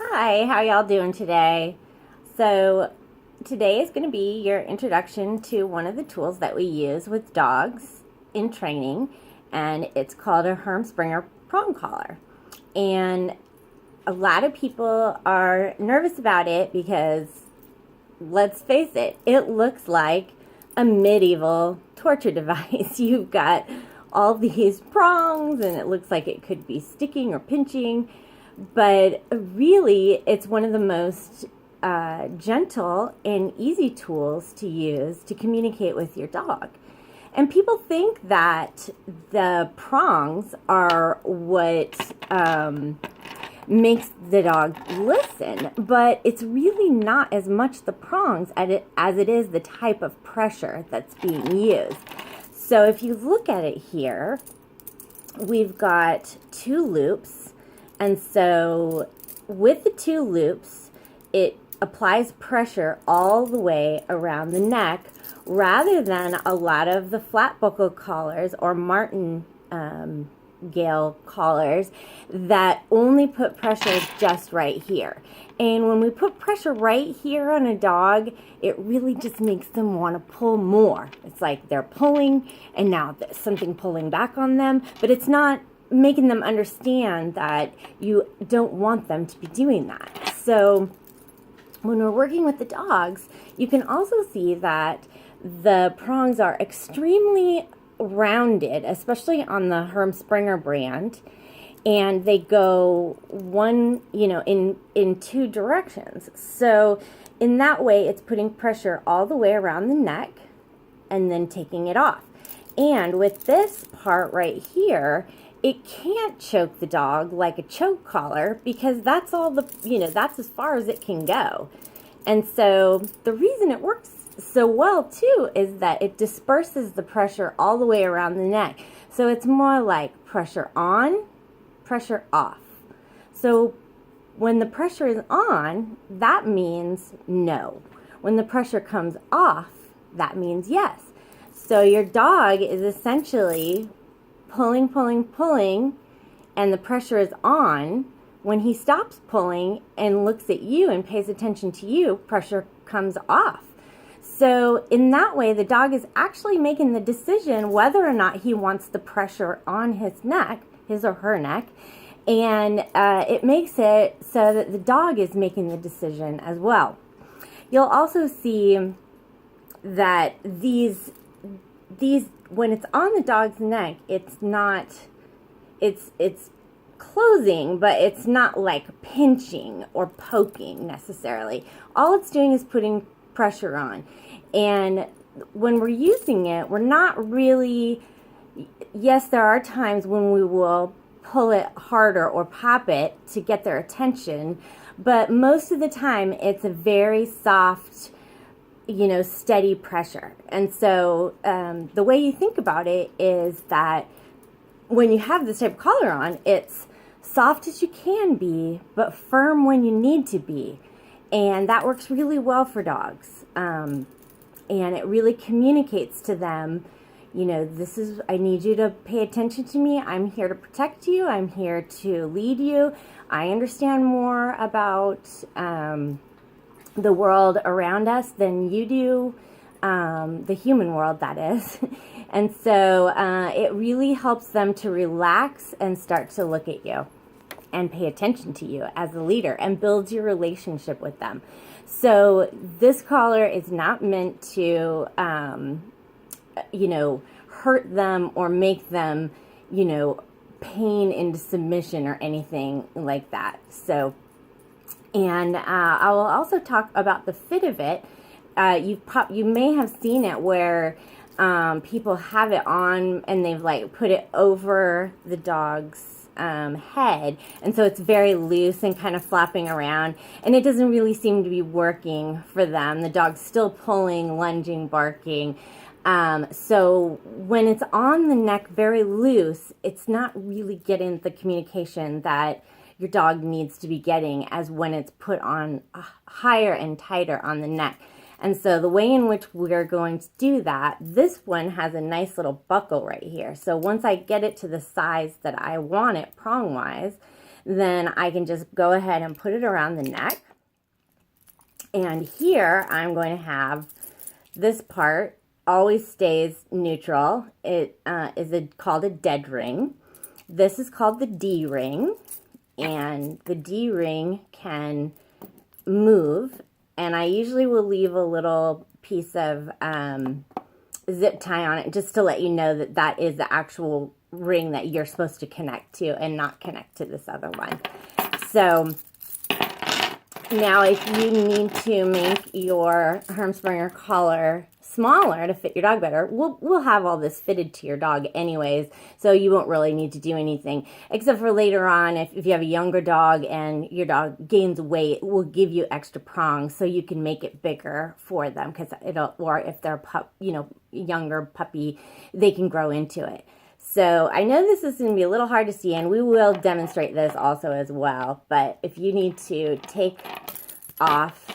Hi, how y'all doing today? So, today is going to be your introduction to one of the tools that we use with dogs in training, and it's called a Herm Sprenger prong collar. And a lot of people are nervous about it because, let's face it, it looks like a medieval torture device. You've got all these prongs, and it looks like it could be sticking or pinching. But really, it's one of the most gentle and easy tools to use to communicate with your dog. And people think that the prongs are what makes the dog listen, but it's really not as much the prongs as it is the type of pressure that's being used. So if you look at it here, we've got two loops. And so with the two loops, it applies pressure all the way around the neck rather than a lot of the flat buckle collars or martingale collars that only put pressure just right here. And when we put pressure right here on a dog, it really just makes them want to pull more. It's like they're pulling and now there's something pulling back on them, but it's not making them understand that you don't want them to be doing that. So when we're working with the dogs, you can also see that the prongs are extremely rounded, especially on the Herm Sprenger brand, and they go in two directions. So in that way, it's putting pressure all the way around the neck and then taking it off. And with this part right here, it can't choke the dog like a choke collar because that's all that's as far as it can go. And so the reason it works so well too is that it disperses the pressure all the way around the neck. So it's more like pressure on, pressure off. So when the pressure is on, that means no. When the pressure comes off, that means yes. So your dog is essentially pulling, pulling, pulling, and the pressure is on. When he stops pulling and looks at you and pays attention to you, pressure comes off. So in that way, the dog is actually making the decision whether or not he wants the pressure on his neck, his or her neck, and it makes it so that the dog is making the decision as well. You'll also see that these when it's on the dog's neck, it's closing, but it's not like pinching or poking necessarily. All it's doing is putting pressure on. And when we're using it, we're not really, yes, there are times when we will pull it harder or pop it to get their attention, but most of the time it's a very soft, steady pressure. And so the way you think about it is that when you have this type of collar on, it's soft as you can be, but firm when you need to be. And that works really well for dogs. And it really communicates to them, I need you to pay attention to me. I'm here to protect you. I'm here to lead you. I understand more about the world around us than you do, the human world, that is. And so it really helps them to relax and start to look at you and pay attention to you as a leader and builds your relationship with them. So this collar is not meant to, hurt them or make them, pain into submission or anything like that. So, and I will also talk about the fit of it. You may have seen it where people have it on and they've put it over the dog's head, and so it's very loose and kind of flapping around, and it doesn't really seem to be working for them. The dog's still pulling, lunging, barking. So when it's on the neck very loose, it's not really getting the communication that your dog needs to be getting as when it's put on higher and tighter on the neck. And so the way in which we're going to do that, this one has a nice little buckle right here. So once I get it to the size that I want it prong-wise, then I can just go ahead and put it around the neck. And here I'm going to have this part always stays neutral. It is called a dead ring. This is called the D ring, and the D ring can move, and I usually will leave a little piece of zip tie on it just to let you know that that is the actual ring that you're supposed to connect to and not connect to this other one. So now if you need to make your Herm Sprenger collar smaller to fit your dog better, we'll have all this fitted to your dog anyways, so you won't really need to do anything, except for later on if you have a younger dog and your dog gains weight, we'll give you extra prongs so you can make it bigger for them, because it'll, or if they're younger puppy, they can grow into it. So I know this is going to be a little hard to see, and we will demonstrate this also as well, but if you need to take off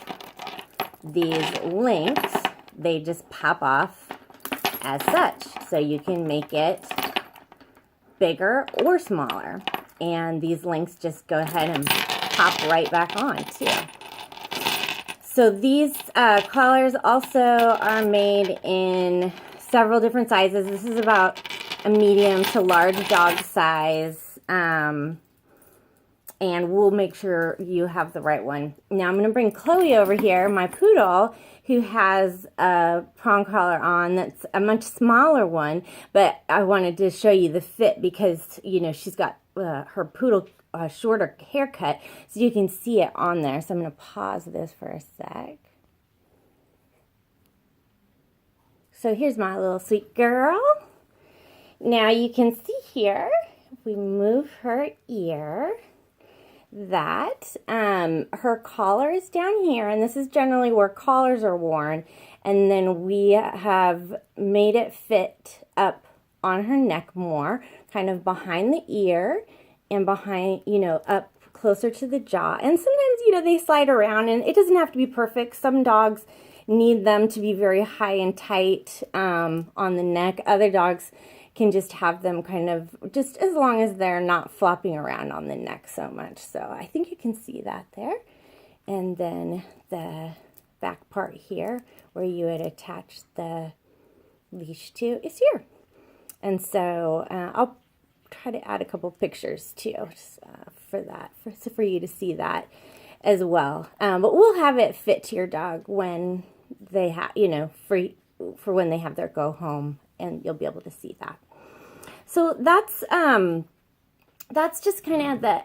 these links, they just pop off as such. So you can make it bigger or smaller. And these links just go ahead and pop right back on too. So these collars also are made in several different sizes. This is about a medium to large dog size. And we'll make sure you have the right one. Now I'm going to bring Chloe over here, my poodle, who has a prong collar on that's a much smaller one, but I wanted to show you the fit because, you know, she's got her poodle shorter haircut, so you can see it on there. So I'm going to pause this for a sec. So here's my little sweet girl. Now you can see here, if we move her ear, that her collar is down here, and this is generally where collars are worn, and then we have made it fit up on her neck more, kind of behind the ear and behind, you know, up closer to the jaw. And sometimes, you know, they slide around, and it doesn't have to be perfect. Some dogs need them to be very high and tight on the neck. Other dogs can just have them kind of, just as long as they're not flopping around on the neck so much. So I think you can see that there. And then the back part here where you would attach the leash to is here. And so I'll try to add a couple pictures too, just, for that, for you to see that as well. But we'll have it fit to your dog when they have, you know, for when they have their go home, and you'll be able to see that. So that's just kind of the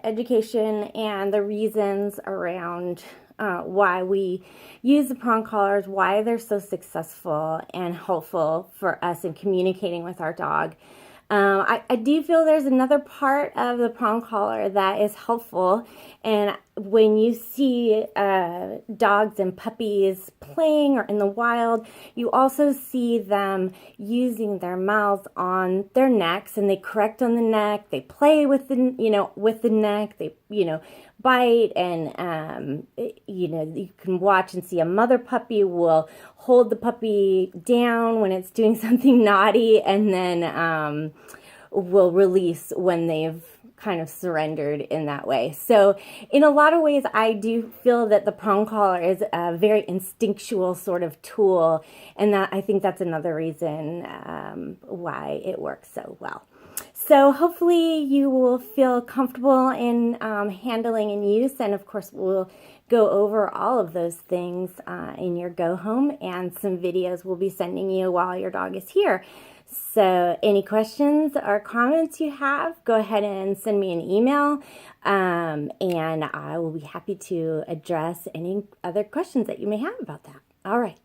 education and the reasons around why we use the prong collars, why they're so successful and helpful for us in communicating with our dog. I do feel there's another part of the prong collar that is helpful, and when you see dogs and puppies playing or in the wild, you also see them using their mouths on their necks, and they correct on the neck, they play with the, you know, with the neck, they, you know, bite, and you know, you can watch and see a mother puppy will hold the puppy down when it's doing something naughty, and then will release when they've kind of surrendered in that way. So in a lot of ways, I do feel that the prong collar is a very instinctual sort of tool, and that I think that's another reason why it works so well. So hopefully you will feel comfortable in handling and use, and of course we'll go over all of those things in your go home, and some videos we'll be sending you while your dog is here. So any questions or comments you have, go ahead and send me an email, and I will be happy to address any other questions that you may have about that. All right.